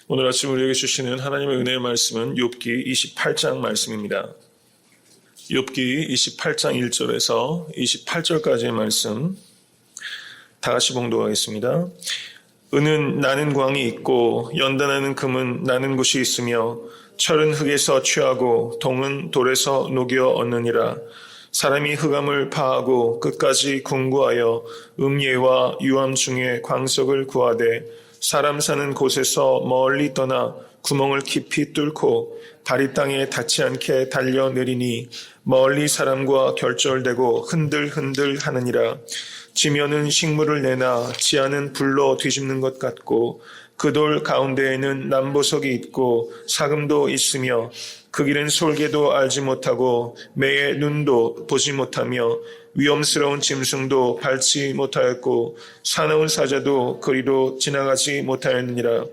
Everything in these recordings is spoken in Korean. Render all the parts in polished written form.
오늘 아침 우리에게 주시는 하나님의 은혜의 말씀은 욥기 28장 말씀입니다. 욥기 28장 1절에서 28절까지의 말씀 다 같이 봉독하겠습니다. 은은 나는 광이 있고 연단하는 금은 나는 곳이 있으며 철은 흙에서 취하고 동은 돌에서 녹여 얻느니라. 사람이 흑암을 파하고 끝까지 궁구하여 음예와 유암 중에 광석을 구하되 사람 사는 곳에서 멀리 떠나 구멍을 깊이 뚫고 발이 땅에 닿지 않게 달려내리니 멀리 사람과 결절되고 흔들흔들 하느니라. 지면은 식물을 내나 지하는 불로 뒤집는 것 같고 그 돌 가운데에는 남보석이 있고 사금도 있으며 그 길은 솔개도 알지 못하고 매의 눈도 보지 못하며 위험스러운 짐승도 밟지 못하였고 사나운 사자도 그리로 지나가지 못하였느니라.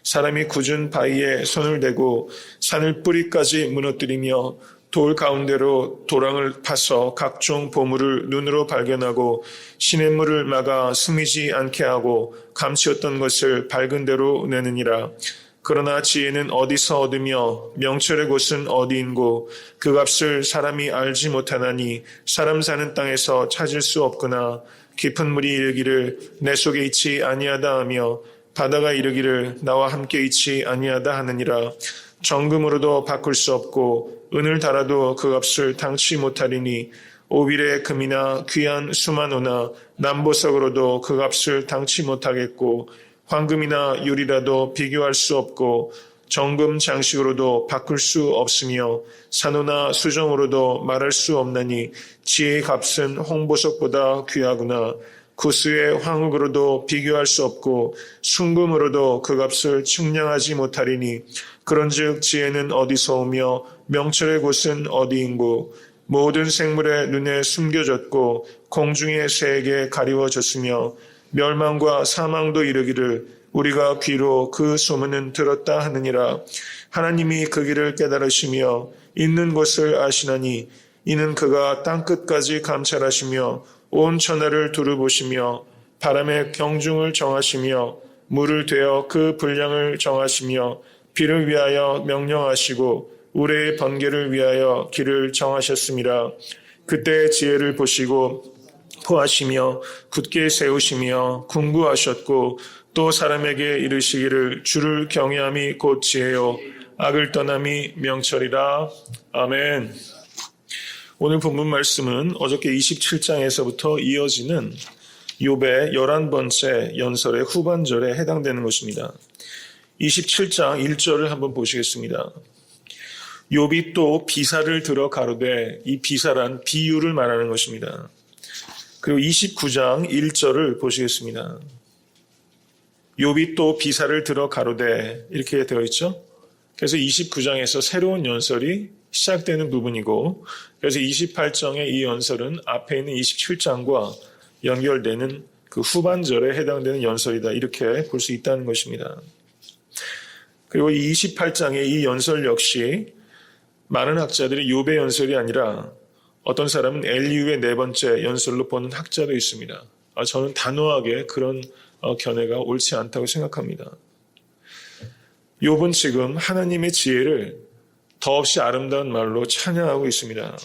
사람이 굳은 바위에 손을 대고 산을 뿌리까지 무너뜨리며 돌 가운데로 도랑을 파서 각종 보물을 눈으로 발견하고 시냇물을 막아 스미지 않게 하고 감추었던 것을 밝은 대로 내느니라. 그러나 지혜는 어디서 얻으며 명철의 곳은 어디인고 그 값을 사람이 알지 못하나니 사람 사는 땅에서 찾을 수 없구나. 깊은 물이 이르기를 내 속에 있지 아니하다 하며 바다가 이르기를 나와 함께 있지 아니하다 하느니라. 정금으로도 바꿀 수 없고 은을 달아도 그 값을 당치 못하리니 오빌의 금이나 귀한 수만호나 남보석으로도 그 값을 당치 못하겠고 황금이나 유리라도 비교할 수 없고 정금 장식으로도 바꿀 수 없으며 산호나 수정으로도 말할 수 없나니 지혜의 값은 홍보석보다 귀하구나. 구수의 황흑으로도 비교할 수 없고 순금으로도 그 값을 측량하지 못하리니 그런즉 지혜는 어디서 오며 명철의 곳은 어디인고 모든 생물의 눈에 숨겨졌고 공중의 새에게 가리워졌으며 멸망과 사망도 이르기를 우리가 귀로 그 소문은 들었다 하느니라. 하나님이 그 길을 깨달으시며 있는 곳을 아시나니 이는 그가 땅끝까지 감찰하시며 온 천하를 두루보시며 바람의 경중을 정하시며 물을 되어 그 분량을 정하시며 비를 위하여 명령하시고 우레의 번개를 위하여 길을 정하셨습니다. 그때 지혜를 보시고 포하시며 굳게 세우시며 궁구하셨고 또 사람에게 이르시기를 주를 경외함이 곧 지혜요 악을 떠남이 명철이라. 아멘. 오늘 본문 말씀은 어저께 27장에서부터 이어지는 욥의 11번째 연설의 후반절에 해당되는 것입니다. 27장 1절을 한번 보시겠습니다. 욥이 또 비사를 들어 가로되, 이 비사란 비유를 말하는 것입니다. 그리고 29장 1절을 보시겠습니다. 욥이 또 비사를 들어 가로되 이렇게 되어 있죠. 그래서 29장에서 새로운 연설이 시작되는 부분이고, 그래서 28장의 이 연설은 앞에 있는 27장과 연결되는 그 후반절에 해당되는 연설이다, 이렇게 볼 수 있다는 것입니다. 그리고 이 28장의 이 연설 역시 많은 학자들이 욥의 연설이 아니라 어떤 사람은 엘리후의 네 번째 연설로 보는 학자도 있습니다. 저는 단호하게 그런 견해가 옳지 않다고 생각합니다. 욥은 지금 하나님의 지혜를 더없이 아름다운 말로 찬양하고 있습니다.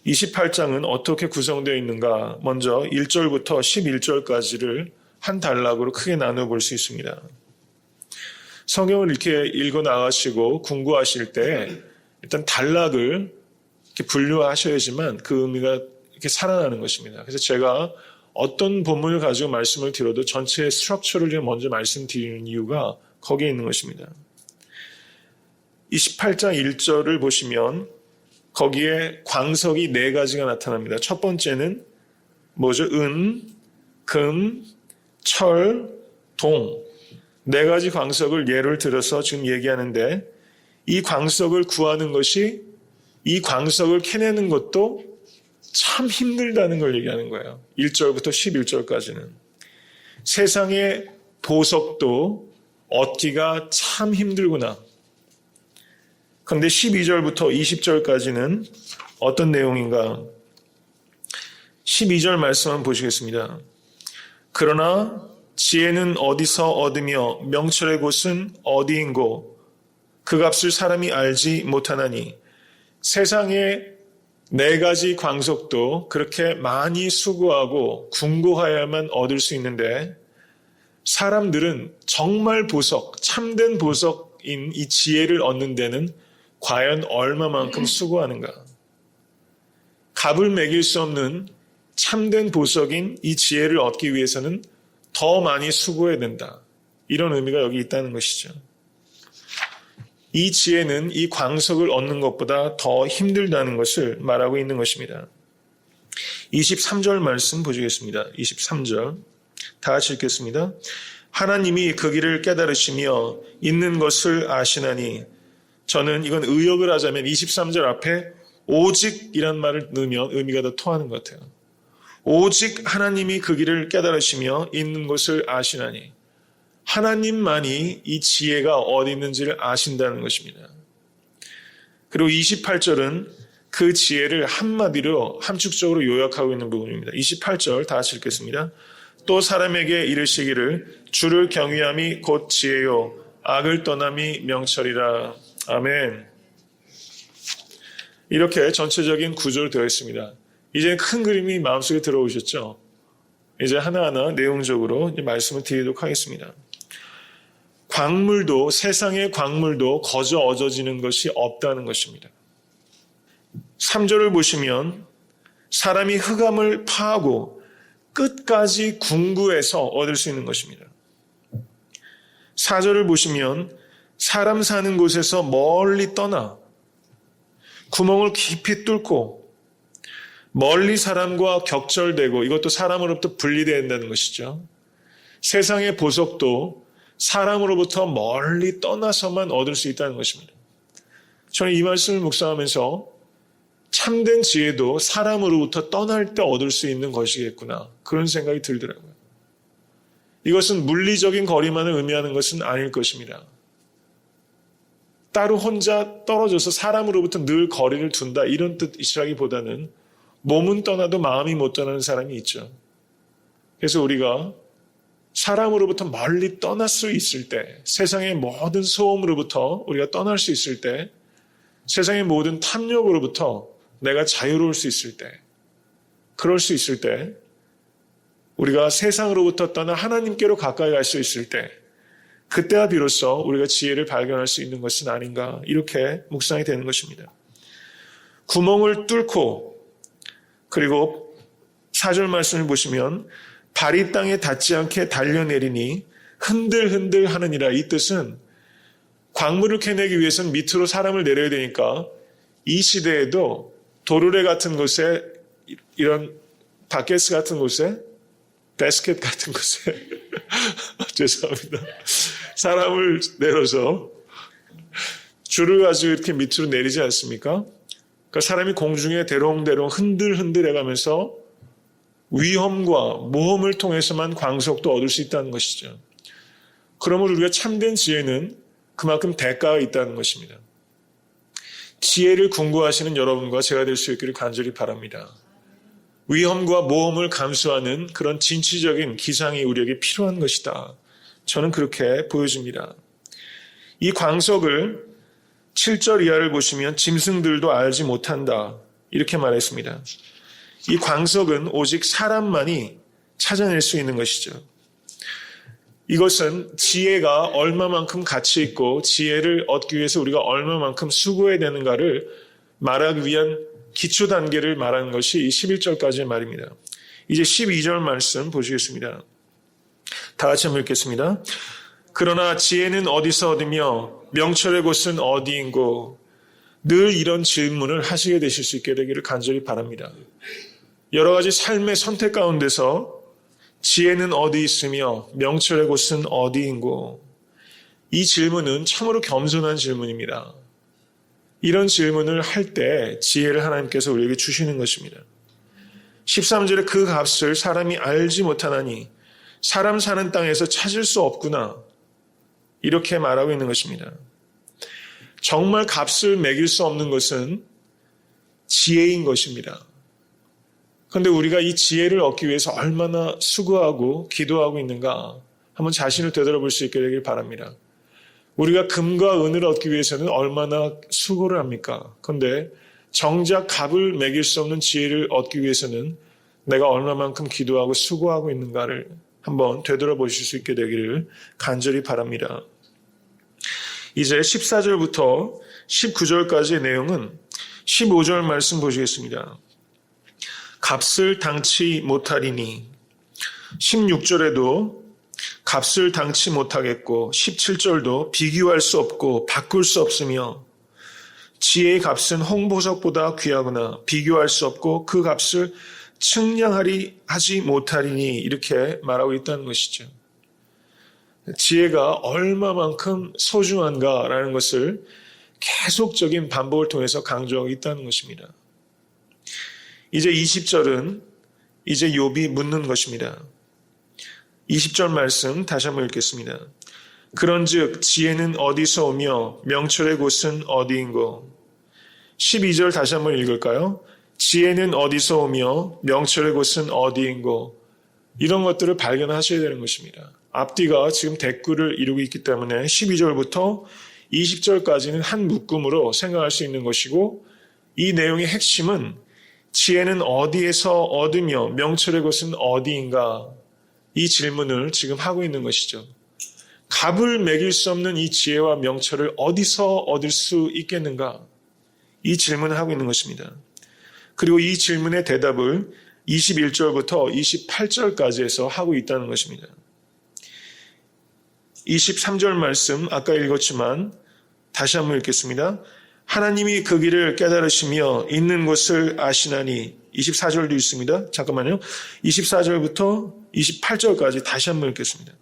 28장은 어떻게 구성되어 있는가? 먼저 1절부터 11절까지를 한 단락으로 크게 나눠볼 수 있습니다. 성경을 이렇게 읽어 나가시고 궁구하실 때 일단 단락을 이렇게 분류하셔야지만 그 의미가 이렇게 살아나는 것입니다. 그래서 제가 어떤 본문을 가지고 말씀을 드려도 전체의 스트럭처를 먼저 말씀드리는 이유가 거기에 있는 것입니다. 28장 1절을 보시면 거기에 광석이 네 가지가 나타납니다. 첫 번째는 뭐죠? 은, 금, 철, 동. 네 가지 광석을 예를 들어서 지금 얘기하는데, 이 광석을 구하는 것이, 이 광석을 캐내는 것도 참 힘들다는 걸 얘기하는 거예요. 1절부터 11절까지는. 세상의 보석도 얻기가 참 힘들구나. 그런데 12절부터 20절까지는 어떤 내용인가? 12절 말씀 한번 보시겠습니다. 그러나 지혜는 어디서 얻으며 명철의 곳은 어디인고 그 값을 사람이 알지 못하나니. 세상의 네 가지 광석도 그렇게 많이 수고하고 궁고하여야만 얻을 수 있는데 사람들은 정말 보석, 참된 보석인 이 지혜를 얻는 데는 과연 얼마만큼 수고하는가. 값을 매길 수 없는 참된 보석인 이 지혜를 얻기 위해서는 더 많이 수고해야 된다. 이런 의미가 여기 있다는 것이죠. 이 지혜는 이 광석을 얻는 것보다 더 힘들다는 것을 말하고 있는 것입니다. 23절 말씀 보시겠습니다. 23절 다 같이 읽겠습니다. 하나님이 그 길을 깨달으시며 있는 것을 아시나니. 저는 이건 의역을 하자면 23절 앞에 오직이란 말을 넣으면 의미가 더 통하는 것 같아요. 오직 하나님이 그 길을 깨달으시며 있는 것을 아시나니. 하나님만이 이 지혜가 어디 있는지를 아신다는 것입니다. 그리고 28절은 그 지혜를 한마디로 함축적으로 요약하고 있는 부분입니다. 28절 다 같이 읽겠습니다. 또 사람에게 이르시기를 주를 경외함이 곧 지혜요 악을 떠남이 명철이라. 아멘. 이렇게 전체적인 구조로 되어 있습니다. 이제 큰 그림이 마음속에 들어오셨죠? 이제 하나하나 내용적으로 말씀을 드리도록 하겠습니다. 광물도, 세상의 광물도 거저 얻어지는 것이 없다는 것입니다. 3절을 보시면 사람이 흑암을 파하고 끝까지 궁구해서 얻을 수 있는 것입니다. 4절을 보시면 사람 사는 곳에서 멀리 떠나 구멍을 깊이 뚫고 멀리 사람과 격절되고, 이것도 사람으로부터 분리된다는 것이죠. 세상의 보석도 사람으로부터 멀리 떠나서만 얻을 수 있다는 것입니다. 저는 이 말씀을 묵상하면서 참된 지혜도 사람으로부터 떠날 때 얻을 수 있는 것이겠구나, 그런 생각이 들더라고요. 이것은 물리적인 거리만을 의미하는 것은 아닐 것입니다. 따로 혼자 떨어져서 사람으로부터 늘 거리를 둔다, 이런 뜻이라기보다는 몸은 떠나도 마음이 못 떠나는 사람이 있죠. 그래서 우리가 사람으로부터 멀리 떠날 수 있을 때, 세상의 모든 소음으로부터 우리가 떠날 수 있을 때, 세상의 모든 탐욕으로부터 내가 자유로울 수 있을 때, 그럴 수 있을 때, 우리가 세상으로부터 떠나 하나님께로 가까이 갈 수 있을 때, 그때야 비로소 우리가 지혜를 발견할 수 있는 것은 아닌가, 이렇게 묵상이 되는 것입니다. 구멍을 뚫고, 그리고 4절 말씀을 보시면 발이 땅에 닿지 않게 달려내리니 흔들흔들 하느니라. 이 뜻은 광물을 캐내기 위해서는 밑으로 사람을 내려야 되니까 이 시대에도 도르래 같은 곳에, 이런 바켓스 같은 곳에, 바스켓 같은 곳에 죄송합니다. 사람을 내려서 줄을 가지고 이렇게 밑으로 내리지 않습니까? 그러니까 사람이 공중에 대롱대롱 흔들흔들 해가면서 위험과 모험을 통해서만 광석도 얻을 수 있다는 것이죠. 그러므로 우리가 참된 지혜는 그만큼 대가가 있다는 것입니다. 지혜를 궁구하시는 여러분과 제가 될 수 있기를 간절히 바랍니다. 위험과 모험을 감수하는 그런 진취적인 기상이 우리에게 필요한 것이다. 저는 그렇게 보여집니다. 이 광석을 7절 이하를 보시면 짐승들도 알지 못한다, 이렇게 말했습니다. 이 광석은 오직 사람만이 찾아낼 수 있는 것이죠. 이것은 지혜가 얼마만큼 가치 있고 지혜를 얻기 위해서 우리가 얼마만큼 수고해야 되는가를 말하기 위한 기초 단계를 말하는 것이 이 11절까지의 말입니다. 이제 12절 말씀 보시겠습니다. 다 같이 한번 읽겠습니다. 그러나 지혜는 어디서 얻으며 명철의 곳은 어디인고. 늘 이런 질문을 하시게 되실 수 있게 되기를 간절히 바랍니다. 여러 가지 삶의 선택 가운데서 지혜는 어디 있으며 명철의 곳은 어디인고. 이 질문은 참으로 겸손한 질문입니다. 이런 질문을 할 때 지혜를 하나님께서 우리에게 주시는 것입니다. 13절에 그 값을 사람이 알지 못하나니 사람 사는 땅에서 찾을 수 없구나, 이렇게 말하고 있는 것입니다. 정말 값을 매길 수 없는 것은 지혜인 것입니다. 그런데 우리가 이 지혜를 얻기 위해서 얼마나 수고하고 기도하고 있는가, 한번 자신을 되돌아볼 수 있게 되길 바랍니다. 우리가 금과 은을 얻기 위해서는 얼마나 수고를 합니까? 그런데 정작 값을 매길 수 없는 지혜를 얻기 위해서는 내가 얼마만큼 기도하고 수고하고 있는가를 한번 되돌아보실 수 있게 되기를 간절히 바랍니다. 이제 14절부터 19절까지의 내용은 15절 말씀 보시겠습니다. 값을 당치 못하리니 16절에도 값을 당치 못하겠고 17절도 비교할 수 없고 바꿀 수 없으며 지혜의 값은 홍보석보다 귀하거나 비교할 수 없고 그 값을 측량하리 하지 못하리니 이렇게 말하고 있다는 것이죠. 지혜가 얼마만큼 소중한가라는 것을 계속적인 반복을 통해서 강조하고 있다는 것입니다. 이제 20절은 이제 욥이 묻는 것입니다. 20절 말씀 다시 한번 읽겠습니다. 그런즉 지혜는 어디서 오며 명철의 곳은 어디인고. 12절 다시 한번 읽을까요? 지혜는 어디서 오며 명철의 곳은 어디인고. 이런 것들을 발견하셔야 되는 것입니다. 앞뒤가 지금 대꾸를 이루고 있기 때문에 12절부터 20절까지는 한 묶음으로 생각할 수 있는 것이고, 이 내용의 핵심은 지혜는 어디에서 얻으며 명철의 곳은 어디인가, 이 질문을 지금 하고 있는 것이죠. 값을 매길 수 없는 이 지혜와 명철을 어디서 얻을 수 있겠는가, 이 질문을 하고 있는 것입니다. 그리고 이 질문의 대답을 21절부터 28절까지 해서 하고 있다는 것입니다. 23절 말씀 아까 읽었지만 다시 한번 읽겠습니다. 하나님이 그 길을 깨달으시며 있는 곳을 아시나니. 24절도 있습니다. 잠깐만요. 24절부터 28절까지 다시 한번 읽겠습니다.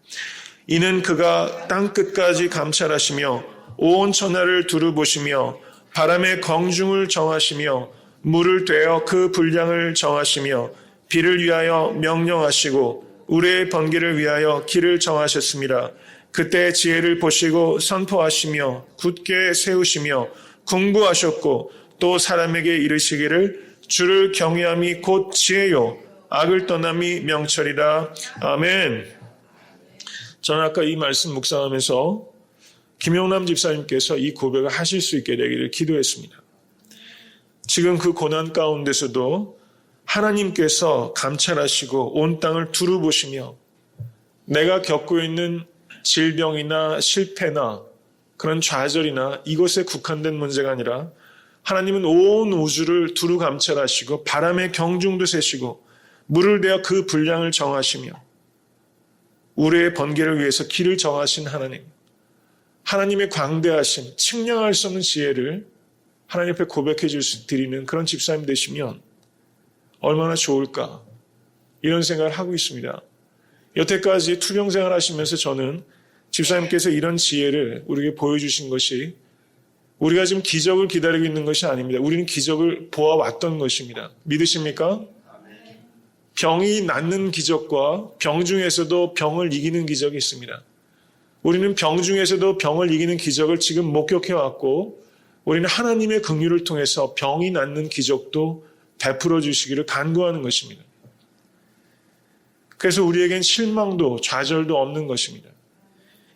이는 그가 땅끝까지 감찰하시며 온 천하를 두루보시며 바람의 경중을 정하시며 물을 떼어 그 분량을 정하시며 비를 위하여 명령하시고 우레의 번개를 위하여 길을 정하셨습니다. 그때 지혜를 보시고 선포하시며 굳게 세우시며 공부하셨고 또 사람에게 이르시기를 주를 경외함이 곧 지혜요 악을 떠남이 명철이라. 아멘. 저는 아까 이 말씀 묵상하면서 김용남 집사님께서 이 고백을 하실 수 있게 되기를 기도했습니다. 지금 그 고난 가운데서도 하나님께서 감찰하시고 온 땅을 두루보시며 내가 겪고 있는 질병이나 실패나 그런 좌절이나 이것에 국한된 문제가 아니라 하나님은 온 우주를 두루 감찰하시고 바람의 경중도 세시고 물을 대어 그 분량을 정하시며 우레의 번개를 위해서 길을 정하신 하나님, 하나님의 광대하신 측량할 수 없는 지혜를 하나님 앞에 고백해 드리는 그런 집사님 되시면 얼마나 좋을까, 이런 생각을 하고 있습니다. 여태까지 투병 생활 하시면서 저는 집사님께서 이런 지혜를 우리에게 보여주신 것이 우리가 지금 기적을 기다리고 있는 것이 아닙니다. 우리는 기적을 보아왔던 것입니다. 믿으십니까? 병이 낫는 기적과 병 중에서도 병을 이기는 기적이 있습니다. 우리는 병 중에서도 병을 이기는 기적을 지금 목격해왔고 우리는 하나님의 긍휼을 통해서 병이 낫는 기적도 베풀어 주시기를 간구하는 것입니다. 그래서 우리에겐 실망도 좌절도 없는 것입니다.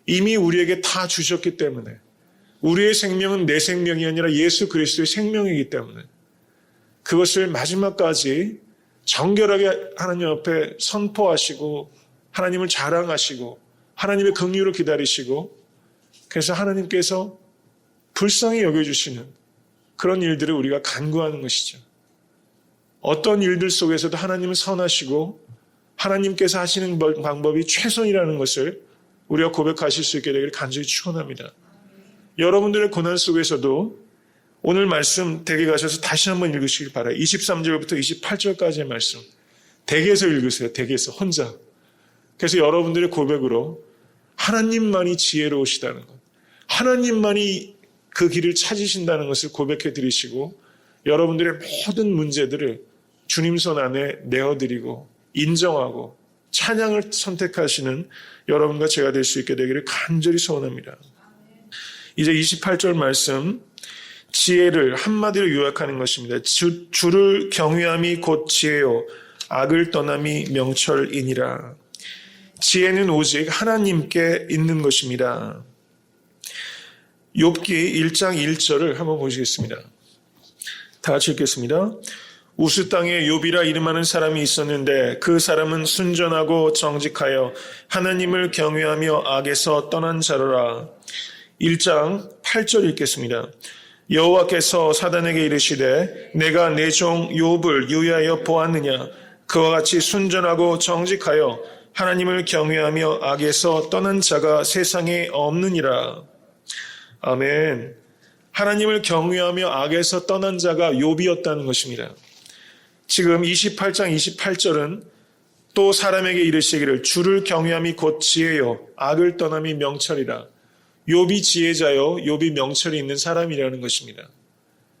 이미 우리에게 다 주셨기 때문에, 우리의 생명은 내 생명이 아니라 예수 그리스도의 생명이기 때문에 그것을 마지막까지 정결하게 하나님 앞에 선포하시고 하나님을 자랑하시고 하나님의 긍휼을 기다리시고, 그래서 하나님께서 불쌍히 여겨주시는 그런 일들을 우리가 간구하는 것이죠. 어떤 일들 속에서도 하나님은 선하시고 하나님께서 하시는 방법이 최선이라는 것을 우리가 고백하실 수 있게 되기를 간절히 축원합니다. 여러분들의 고난 속에서도 오늘 말씀 댁에 가셔서 다시 한번 읽으시길 바라요. 23절부터 28절까지의 말씀 댁에서 읽으세요. 댁에서 혼자. 그래서 여러분들의 고백으로 하나님만이 지혜로우시다는 것, 하나님만이 그 길을 찾으신다는 것을 고백해 드리시고 여러분들의 모든 문제들을 주님 손 안에 내어드리고 인정하고 찬양을 선택하시는 여러분과 제가 될 수 있게 되기를 간절히 소원합니다. 이제 28절 말씀, 지혜를 한마디로 요약하는 것입니다. 주를 경외함이 곧 지혜요 악을 떠남이 명철이니라. 지혜는 오직 하나님께 있는 것입니다. 욥기 1장 1절을 한번 보시겠습니다. 다 같이 읽겠습니다. 우스 땅에 욥이라 이름하는 사람이 있었는데 그 사람은 순전하고 정직하여 하나님을 경외하며 악에서 떠난 자로라. 1장 8절 읽겠습니다. 여호와께서 사단에게 이르시되 내가 내 종 욥을 유의하여 보았느냐. 그와 같이 순전하고 정직하여 하나님을 경외하며 악에서 떠난 자가 세상에 없느니라. 아멘. 하나님을 경외하며 악에서 떠난 자가 욥이었다는 것입니다. 지금 28장 28절은 또 사람에게 이르시기를 주를 경외함이 곧 지혜요 악을 떠남이 명철이라. 욥이 지혜자요 욥이 명철이 있는 사람이라는 것입니다.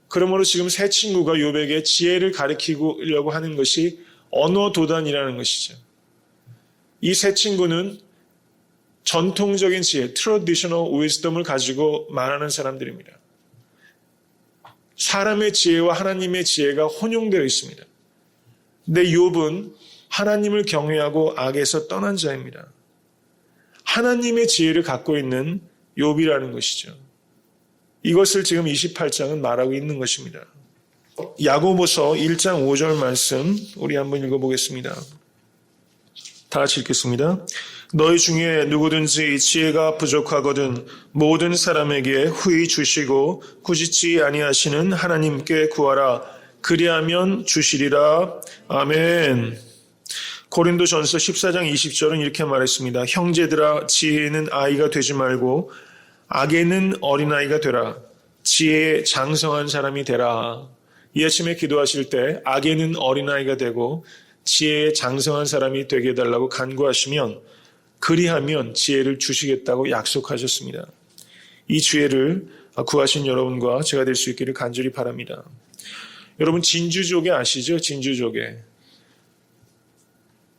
그러므로 지금 새 친구가 욥에게 지혜를 가르치려고 하는 것이 언어 도단이라는 것이죠. 이 새 친구는 전통적인 지혜, traditional wisdom을 가지고 말하는 사람들입니다. 사람의 지혜와 하나님의 지혜가 혼용되어 있습니다. 근데 욥은 하나님을 경외하고 악에서 떠난 자입니다. 하나님의 지혜를 갖고 있는 욥이라는 것이죠. 이것을 지금 28장은 말하고 있는 것입니다. 야고보서 1장 5절 말씀 우리 한번 읽어보겠습니다. 다 같이 읽겠습니다. 너희 중에 누구든지 지혜가 부족하거든 모든 사람에게 후히 주시고 꾸짖지 아니하시는 하나님께 구하라. 그리하면 주시리라. 아멘. 고린도전서 14장 20절은 이렇게 말했습니다. 형제들아 지혜는 아이가 되지 말고 악에는 어린아이가 되라. 지혜에 장성한 사람이 되라. 이 아침에 기도하실 때 악에는 어린아이가 되고 지혜에 장성한 사람이 되게 해달라고 간구하시면 그리하면 지혜를 주시겠다고 약속하셨습니다. 이 지혜를 구하신 여러분과 제가 될 수 있기를 간절히 바랍니다. 여러분 진주조개 아시죠? 진주조개.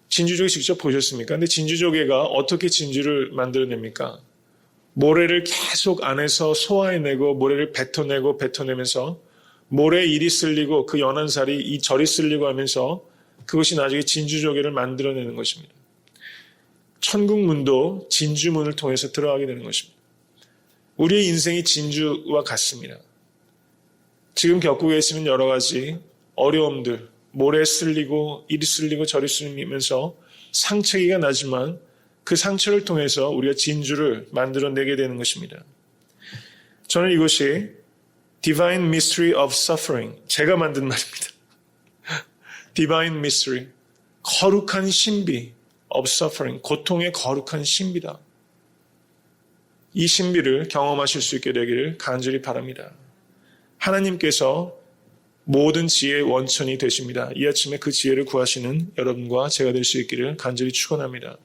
진주조개 직접 보셨습니까? 근데 진주조개가 어떻게 진주를 만들어냅니까? 모래를 계속 안에서 소화해내고 모래를 뱉어내면서 모래에 이리 쓸리고 그 연한 살이 이 절이 쓸리고 하면서 그것이 나중에 진주조개를 만들어내는 것입니다. 천국문도 진주문을 통해서 들어가게 되는 것입니다. 우리의 인생이 진주와 같습니다. 지금 겪고 계시는 여러 가지 어려움들, 모래 쓸리고 이리 쓸리고 저리 쓸리면서 상처기가 나지만 그 상처를 통해서 우리가 진주를 만들어내게 되는 것입니다. 저는 이것이 Divine Mystery of Suffering, 제가 만든 말입니다. Divine Mystery, 거룩한 신비 of Suffering, 고통의 거룩한 신비다. 이 신비를 경험하실 수 있게 되기를 간절히 바랍니다. 하나님께서 모든 지혜의 원천이 되십니다. 이 아침에 그 지혜를 구하시는 여러분과 제가 될 수 있기를 간절히 축원합니다.